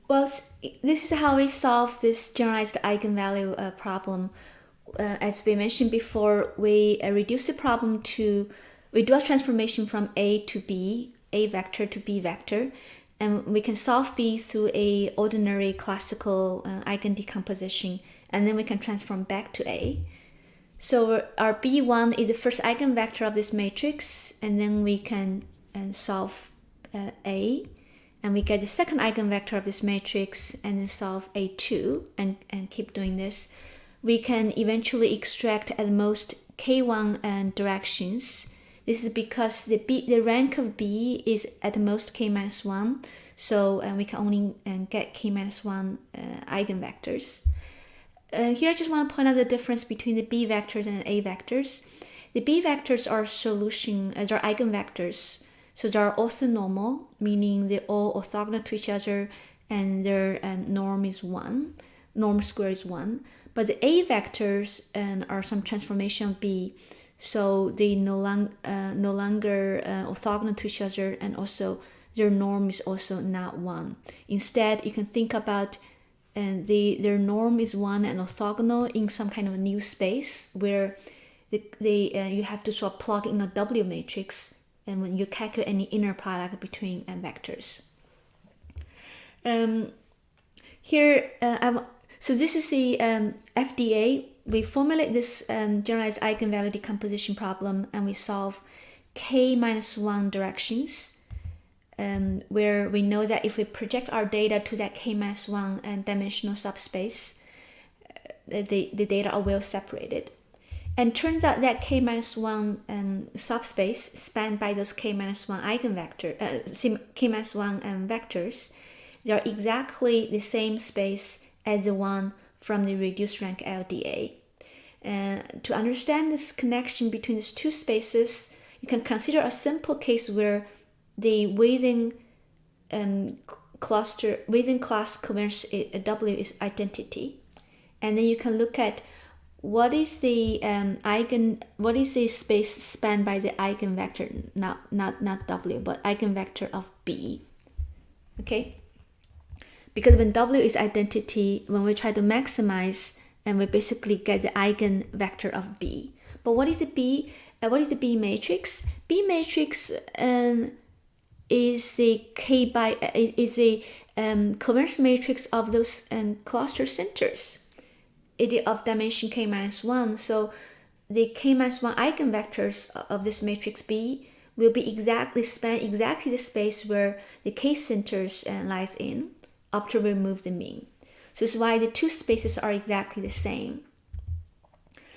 Well, this is how we solve this generalized eigenvalue problem. As we mentioned before, we reduce the problem to, we do a transformation from A to B, A vector to B vector, and we can solve B through a ordinary classical eigendecomposition, and then we can transform back to A. So our B1 is the first eigenvector of this matrix, and then we can solve A, and we get the second eigenvector of this matrix, and then solve A2, and keep doing this. We can eventually extract at most K1 directions. This is because the rank of B is at most K-1, so we can only get K-1 eigenvectors. Here I just want to point out the difference between the B vectors and A vectors. The B vectors are solution as are eigenvectors, so they are orthonormal, meaning they're all orthogonal to each other, and their norm is 1. Norm square is 1. But the A vectors are some transformation of B, so they no longer orthogonal to each other, and also their norm is also not 1. Instead, you can think about their norm is 1 and orthogonal in some kind of a new space where you have to sort of plug in a W matrix, and when you calculate any inner product between vectors. Here, so this is the Fda. We formulate this generalized eigenvalue decomposition problem, and we solve K-1 directions, where we know that if we project our data to that K-1 dimensional subspace, the data are well separated. And turns out that K-1 subspace spanned by those K-1 eigenvector, K-1 vectors, they are exactly the same space as the one from the reduced rank LDA. To understand this connection between these two spaces, you can consider a simple case where the within class covariance W is identity, and then you can look at what is the space spanned by the eigenvector, not W, but eigenvector of B. Okay, because when W is identity, when we try to maximize, and we basically get the eigenvector of B. But what is the B? What is the B matrix? B matrix is the covariance matrix of those cluster centers. It is of dimension K-1. So the K-1 eigenvectors of this matrix B will be span exactly the space where the K centers lies in after we remove the mean. So this is why the two spaces are exactly the same.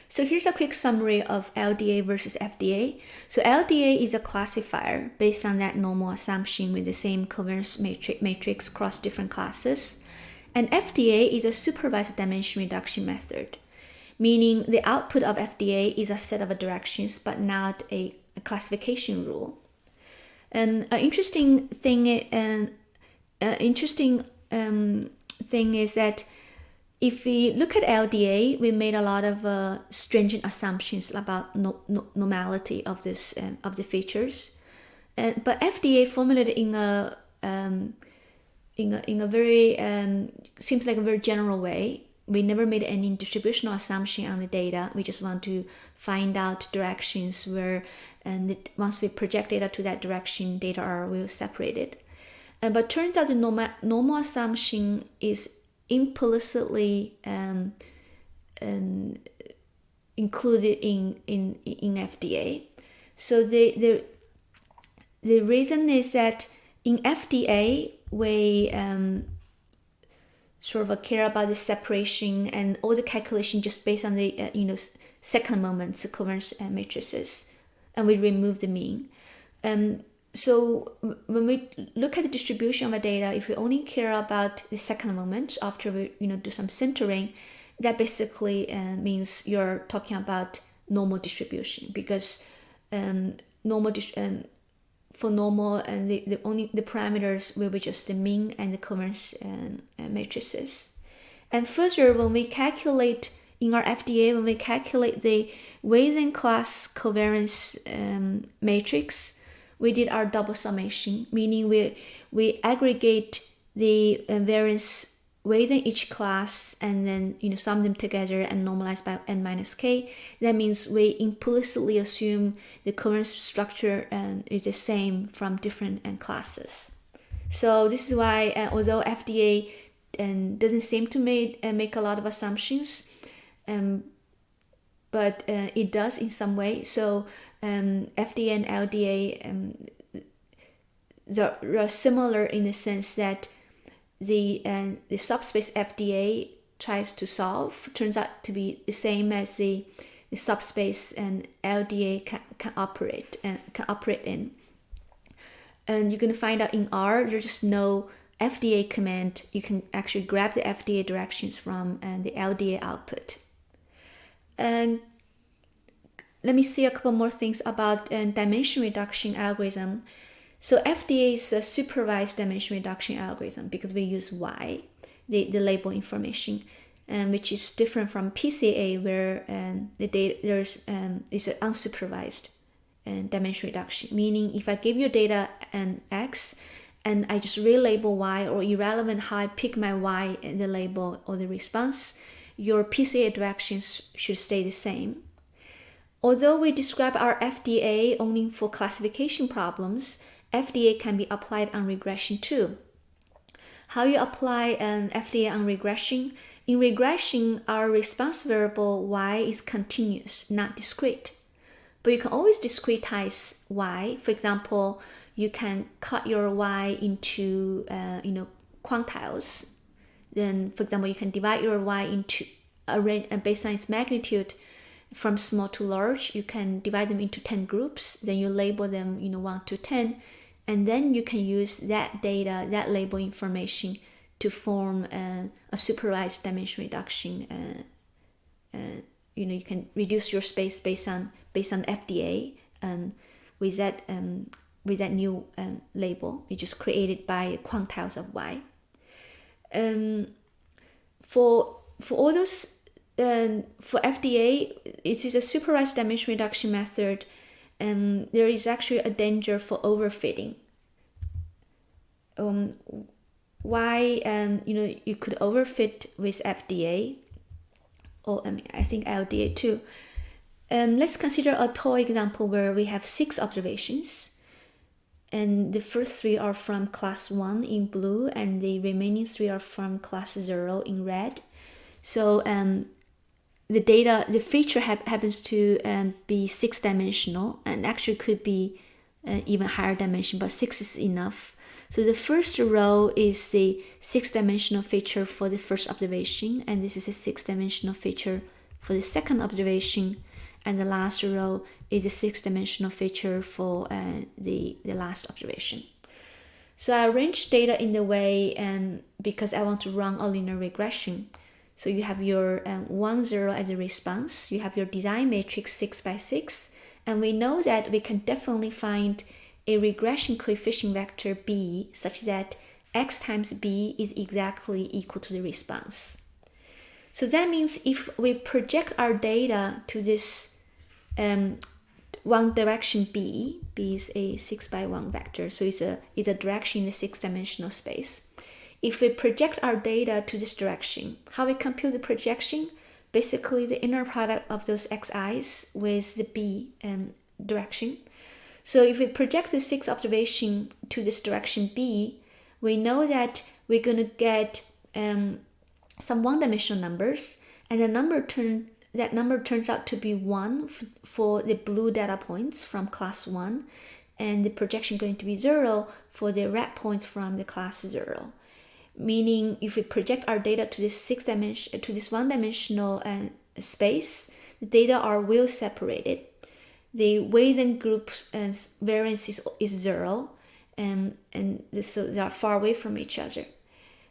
So here's a quick summary of LDA versus Fda. So LDA is a classifier based on that normal assumption with the same covariance matrix across different classes. And Fda is a supervised dimension reduction method, meaning the output of Fda is a set of directions but not a classification rule. And an interesting thing is that if we look at LDA, we made a lot of stringent assumptions about normality of this of the features, but Fda formulated in a very seems like a very general way. We never made any distributional assumption on the data. We just want to find out directions where, and once we project data to that direction, data are well separated. But turns out the normal assumption is implicitly included in Fda. So the reason is that in Fda we sort of care about the separation and all the calculation just based on the second moment covariance matrices, and we remove the mean. So when we look at the distribution of the data, if we only care about the second moment after we do some centering, that basically means you're talking about normal distribution, because for normal and the parameters will be just the mean and the covariance matrices. And further, when we calculate in our Fda, when we calculate the within class covariance matrix, we did our double summation, meaning we aggregate the variance within each class and then sum them together and normalize by n minus k. That means we implicitly assume the covariance structure is the same from different classes. So this is why although FDA doesn't seem to make a lot of assumptions, but it does in some way. So FDA and LDA are similar in the sense that the subspace FDA tries to solve turns out to be the same as the subspace and LDA can operate in. And you're going to find out in R there's just no FDA command. You can actually grab the Fda directions from the LDA output. And let me see a couple more things about dimension reduction algorithm. So FDA is a supervised dimension reduction algorithm because we use Y, the label information, which is different from PCA where the data is an unsupervised dimension reduction. Meaning, if I give you data X and I just relabel Y, or irrelevant how I pick my Y in the label or the response, your PCA directions should stay the same. Although we describe our FDA only for classification problems, FDA can be applied on regression too. How you apply an FDA on regression? In regression, our response variable Y is continuous, not discrete. But you can always discretize Y. For example, you can cut your Y into quantiles. Then, for example, you can divide your Y into a range based on its magnitude from small to large. You can divide them into 10 groups. Then you label them 1 to 10. And then you can use that data, that label information, to form a supervised dimension reduction. You can reduce your space based on FDA, and with that new label, you just create it by quantiles of Y. For all those for FDA, it is a supervised dimension reduction method. There is actually a danger for overfitting. Why you could overfit with FDA, or I think LDA too. Let's consider a toy example where we have 6 observations, and the first 3 are from class 1 in blue, and the remaining 3 are from class 0 in red. So the feature happens to be 6-dimensional, and actually could be even higher dimension, but 6 is enough. So the first row is the 6-dimensional feature for the first observation, and this is a 6-dimensional feature for the second observation, and the last row is a 6-dimensional feature for the last observation. So I arrange data in the way because I want to run a linear regression. So you have your 1, 0 as a response. You have your design matrix 6 by 6. And we know that we can definitely find a regression coefficient vector B such that X times B is exactly equal to the response. So that means if we project our data to this one direction B is a 6 by 1 vector. So it's a direction in the 6-dimensional space. If we project our data to this direction, how we compute the projection? Basically, the inner product of those xi's with the b direction. So if we project the 6th observation to this direction b, we know that we're going to get some one-dimensional numbers, and that number turns out to be 1 for the blue data points from class 1, and the projection going to be 0 for the red points from the class 0. Meaning, if we project our data to this one-dimensional space, the data are well separated. The within group variance is 0, so they are far away from each other.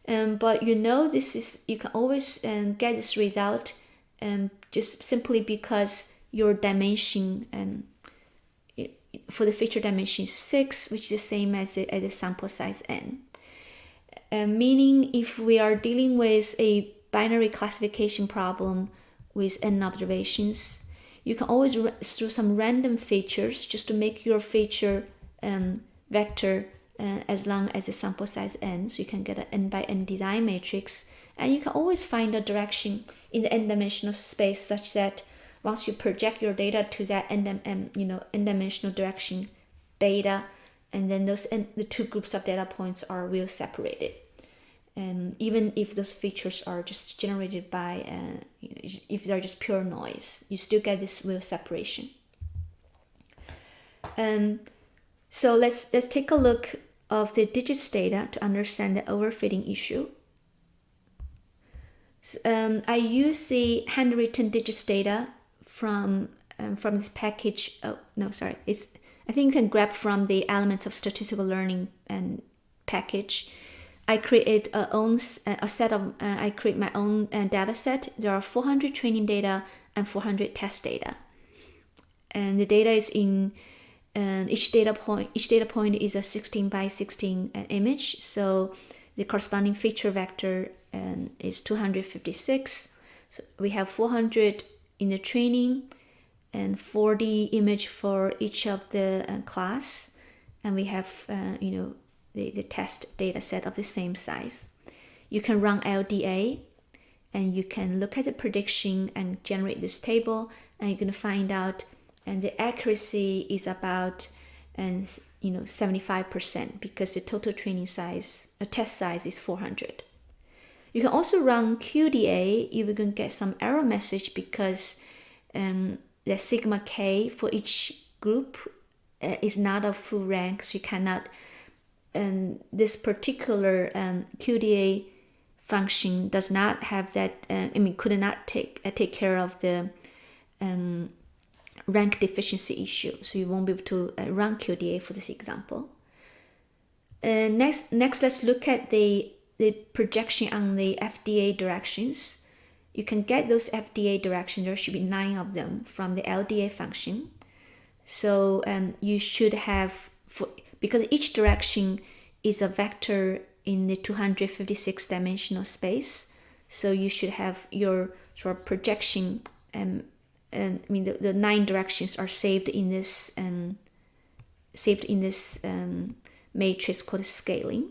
But you can always get this result just simply because your dimension for the feature dimension is 6, which is the same as the sample size n. Meaning, if we are dealing with a binary classification problem with n observations, you can always throw some random features just to make your feature vector as long as the sample size n. So you can get an n by n design matrix, and you can always find a direction in the n-dimensional space such that once you project your data to that n-dimensional direction beta, and then the two groups of data points are well separated. And even if those features are just generated by, if they're just pure noise, you still get this well separation. So let's take a look of the digits data to understand the overfitting issue. So, I use the handwritten digits data from this package. Oh no, sorry, I think you can grab from the Elements of Statistical Learning and package. I create I create my own data set. There are 400 training data and 400 test data, and the data is in each data point is a 16 by 16 image. So the corresponding feature vector is 256. So we have 400 in the training and 40 image for each of the class, and we have the test data set of the same size. You can run LDA, and you can look at the prediction and generate this table, and you're going to find out, and the accuracy is about 75% because the total training size, test size is 400. You can also run QDA. You're going to get some error message because the sigma k for each group is not a full rank, so you cannot. And this particular QDA function does not have that. Could not take care of the rank deficiency issue, so you won't be able to run QDA for this example. Next, let's look at the projection on the Fda directions. You can get those Fda directions. There should be 9 of them from the LDA function. So you should have, because each direction is a vector in the 256 dimensional space, so you should have your sort of projection. The 9 directions are saved in this matrix called scaling.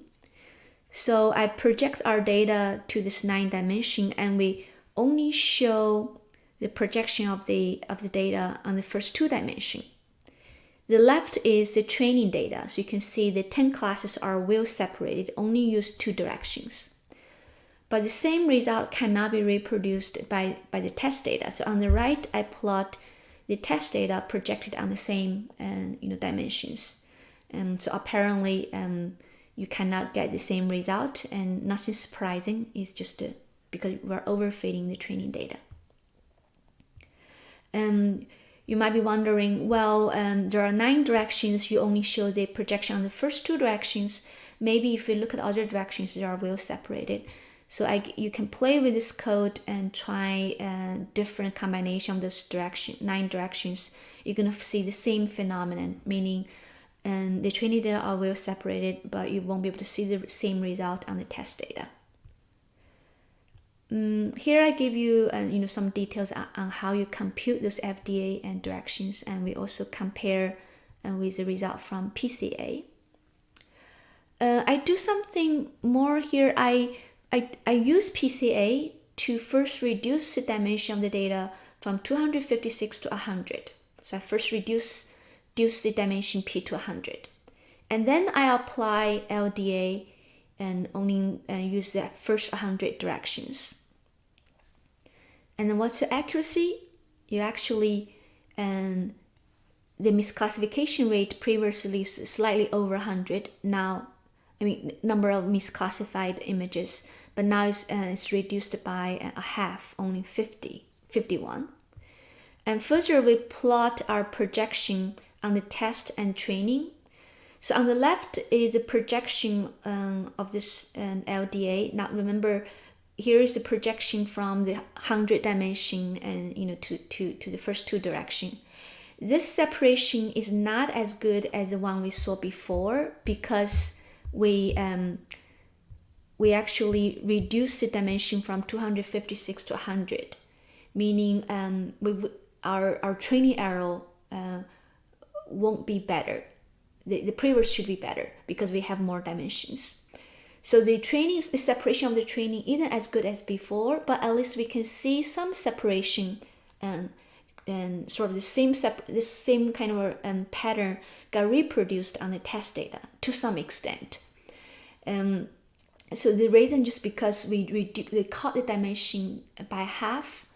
So I project our data to this 9 dimension, and we only show the projection of the data on the first 2 dimensions. The left is the training data. So you can see the 10 classes are well separated, only use 2 directions. But the same result cannot be reproduced by the test data. So on the right, I plot the test data projected on the same dimensions. So apparently you cannot get the same result, and nothing surprising. It's just because we're overfitting the training data. You might be wondering, well, there are 9 directions. You only show the projection on the first 2 directions. Maybe if you look at other directions, they are well separated. So you can play with this code and try different combination of those 9 directions. You're going to see the same phenomenon, meaning the training data are well separated, but you won't be able to see the same result on the test data. Here I give you some details on how you compute those Fda and directions, and we also compare with the result from PCA. I do something more here. I use PCA to first reduce the dimension of the data from 256 to 100. So I first reduce the dimension P to 100. And then I apply LDA and only use the first 100 directions. And then what's the accuracy? You actually, the misclassification rate previously is slightly over 100. Now, number of misclassified images, but now it's reduced by a half, only 51. And further, we plot our projection on the test and training. So on the left is the projection of this LDA. Now remember, here is the projection from the 100 dimension and to the first 2 direction. This separation is not as good as the one we saw before because we actually reduced the dimension from 256 to 100, meaning our training error won't be better. the previous should be better because we have more dimensions. So the separation of the training isn't as good as before, but at least we can see some separation, and sort of the same kind of pattern got reproduced on the test data to some extent. So the reason just because we cut the dimension by half,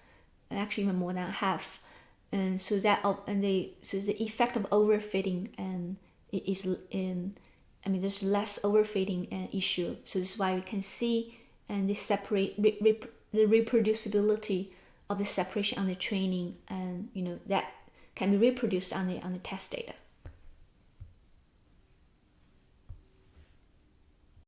actually even more than half, and so the effect of overfitting is in. I mean, there's less overfitting issue. So this is why we can see the reproducibility of the separation on the training, and that can be reproduced on the test data.